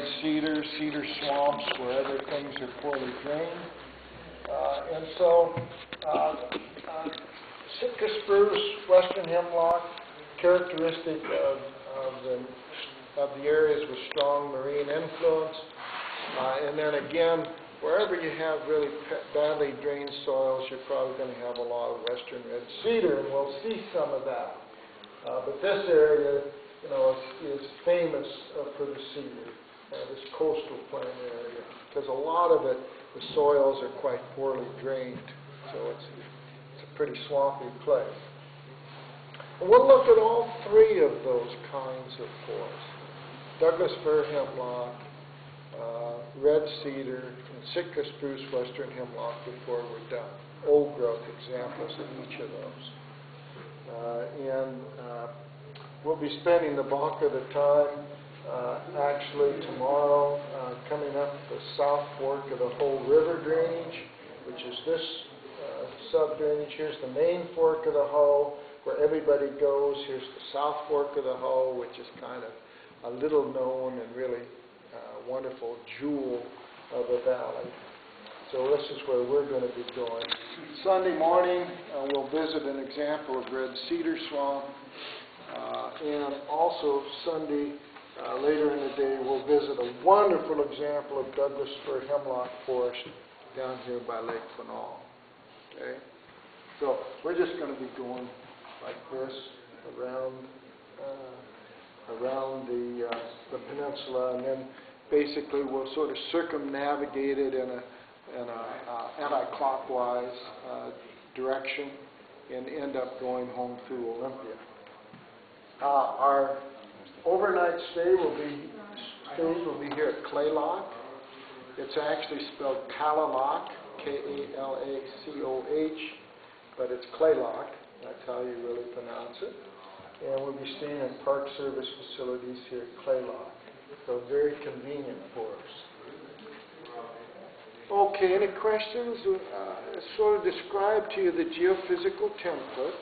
red cedar, cedar swamps where other things are poorly drained. And so Sitka spruce, western hemlock, characteristic of the areas with strong marine influence. And then again, wherever you have really badly drained soils, you're probably going to have a lot of western red cedar, and we'll see some of that. But this area, is famous for the cedar, this coastal plain area, because a lot of it, the soils are quite poorly drained, so it's a pretty swampy place. And we'll look at all three of those kinds of forests: Douglas fir hemlock, red cedar, and Sitka spruce western hemlock before we're done. Old growth examples of each of those. We'll be spending the bulk of the time, actually tomorrow, coming up the South Fork of the Hoh River drainage, which is this sub-drainage. Here's the main fork of the Hoh, where everybody goes. Here's the South Fork of the Hoh, which is kind of a little known and really wonderful jewel of a valley. So this is where we're going to be going. Sunday morning, we'll visit an example of red cedar swamp. And also Sunday, later in the day, we'll visit a wonderful example of Douglas fir hemlock forest down here by Lake Quinault. Okay? So we're just going to be going like this around the peninsula, and then basically we'll sort of circumnavigate it in a anti-clockwise direction and end up going home through Olympia. Our overnight stay will be here at Clayoch. It's actually spelled Kalaloch, K-A-L-A-C-O-H, but it's Clayoch. That's how you really pronounce it. And we'll be staying in Park Service facilities here at Clayoch. So very convenient for us. Okay, any questions? Sort of describe to you the geophysical template.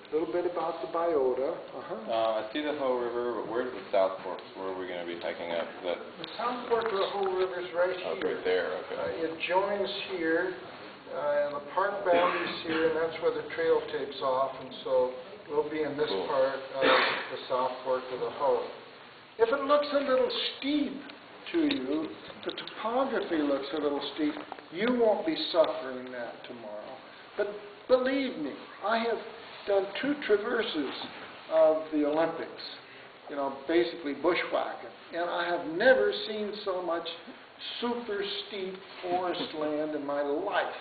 A little bit about the biota. I see the Hoh River, but where's the South Fork? Where are we going to be hiking up? Is that the South Fork of the Hoh River is right here. Right there, okay. It joins here, and the park boundary's here, and that's where the trail takes off, and so we'll be in this part of the South Fork of the Hoh. If it looks a little steep to you, the topography looks a little steep, you won't be suffering that tomorrow. But believe me, I have done 2 traverses of the Olympics, basically bushwhacking, and I have never seen so much super steep forest land in my life.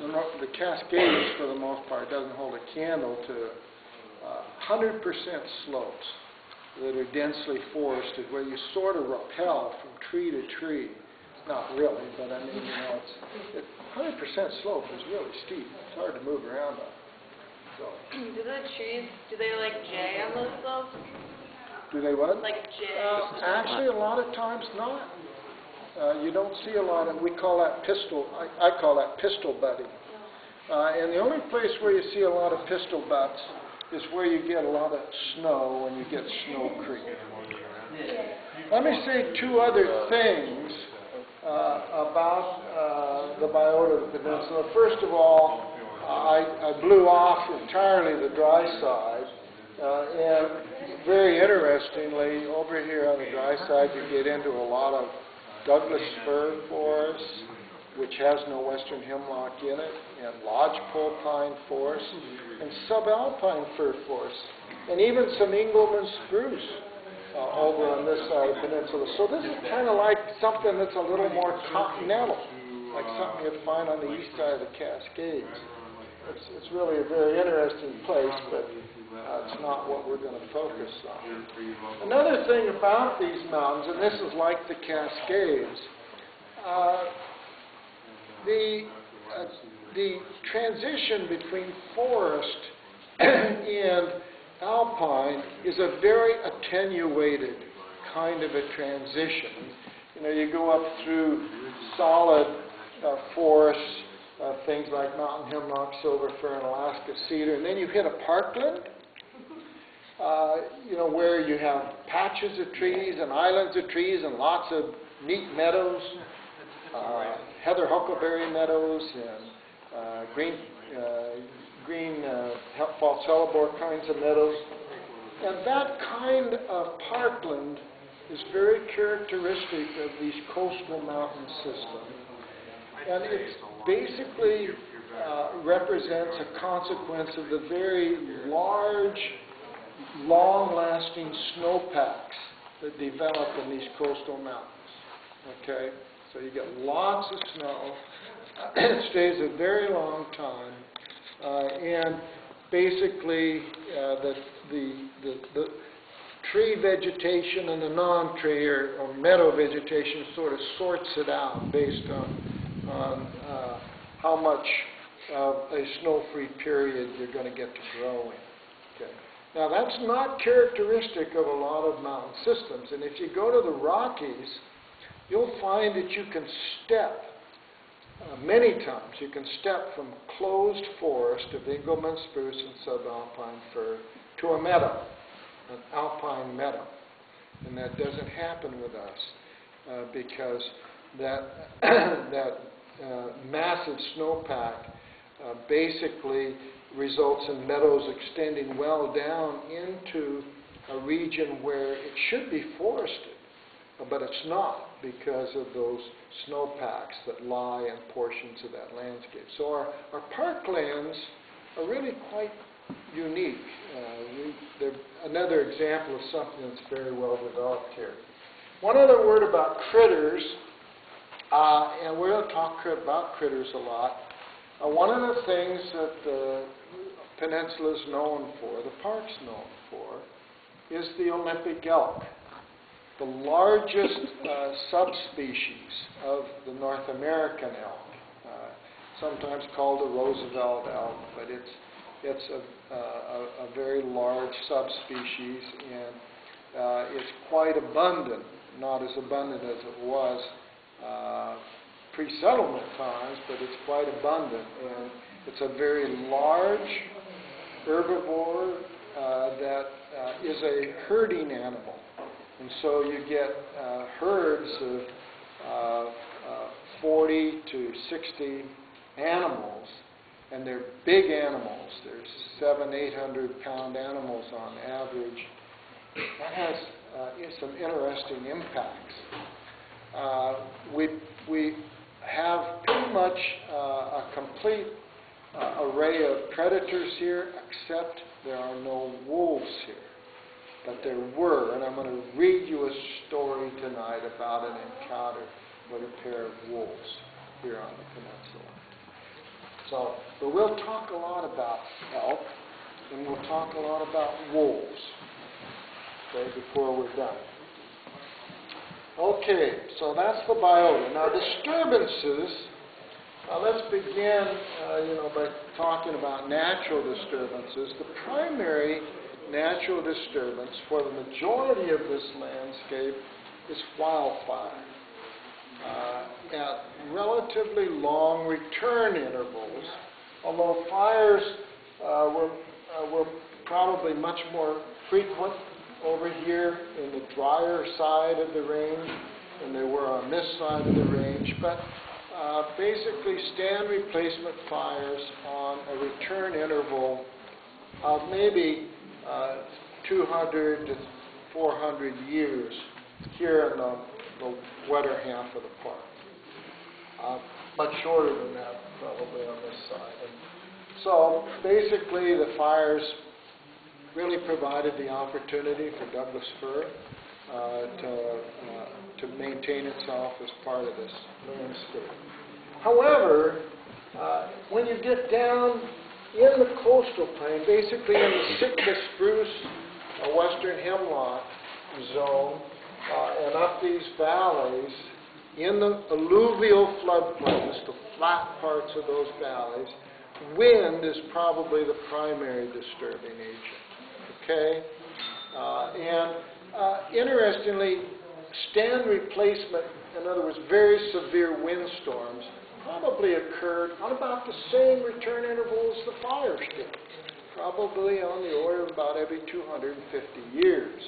The Cascades, for the most part, doesn't hold a candle to 100% slopes that are densely forested, where you sort of rappel from tree to tree. Not really, but I mean, 100% slope is really steep. It's hard to move around on. So. Do the trees, do they like jay on those slopes? Do they what? Like jay? Actually, a lot of times not. You don't see a lot of, we call that pistol, I call that pistol butting. And the only place where you see a lot of pistol butts is where you get a lot of snow and you get snow creep. Let me say 2 other things about the biota of the peninsula. First of all, I blew off entirely the dry side, and very interestingly, over here on the dry side, you get into a lot of Douglas fir forest, which has no western hemlock in it, and lodgepole pine forest, and subalpine fir forest, and even some Engelmann spruce over on this side of the peninsula. So this is kind of like something that's a little more continental, like something you'd find on the east side of the Cascades. It's really a very interesting place, but it's not what we're going to focus on. Another thing about these mountains, and this is like the Cascades, the transition between forest and alpine is a very attenuated kind of a transition. You go up through solid forests, things like mountain hemlock, silver fir, and Alaska cedar, and then you hit a parkland, where you have patches of trees and islands of trees and lots of neat meadows, heather huckleberry meadows and green false hellebore kinds of meadows. And that kind of parkland is very characteristic of these coastal mountain systems. And it basically represents a consequence of the very large, long-lasting snowpacks that develop in these coastal mountains. Okay? So you get lots of snow. It stays a very long time. And basically, the tree vegetation and the non-tree or meadow vegetation sort of sorts it out based on how much of a snow-free period you're going to get to grow in. Okay. Now, that's not characteristic of a lot of mountain systems. And if you go to the Rockies, you'll find that you can step many times. You can step from closed forest of Engelmann spruce and subalpine fir to a meadow, an alpine meadow. And that doesn't happen with us because that massive snowpack basically results in meadows extending well down into a region where it should be forested, but it's not because of those snowpacks that lie in portions of that landscape. So our parklands are really quite unique. They're another example of something that's very well developed here. One other word about critters, and we're going to talk about critters a lot. One of the things that the peninsula is known for, the park's known for, is the Olympic elk, the largest subspecies of the North American elk, sometimes called the Roosevelt elk, but it's a very large subspecies, and it's quite abundant, not as abundant as it was pre-settlement times, but it's quite abundant, and it's a very large herbivore that is a herding animal. And so you get herds of 40 to 60 animals, and they're big animals. There's 700-800 pound animals on average. That has some interesting impacts. We have pretty much a complete array of predators here, except there are no wolves here. But there were, and I'm going to read you a story tonight about an encounter with a pair of wolves here on the peninsula. So, but we'll talk a lot about elk, and we'll talk a lot about wolves, okay, before we're done. Okay, so that's the biota. Now, disturbances, let's begin, by talking about natural disturbances. The primary natural disturbance for the majority of this landscape is wildfire. At relatively long return intervals, although fires were probably much more frequent over here in the drier side of the range than they were on this side of the range, but basically stand replacement fires on a return interval of maybe 200 to 400 years here in the wetter half of the park. Much shorter than that probably on this side. And so basically the fires really provided the opportunity for Douglas fir to maintain itself as part of this landscape. However, when you get down in the coastal plain, basically in the Sitka spruce, western hemlock zone, and up these valleys, in the alluvial floodplains, the flat parts of those valleys, wind is probably the primary disturbing agent. Okay? Interestingly, stand replacement, in other words, very severe windstorms, probably occurred on about the same return interval as the fires did. probably on the order of about every 250 years.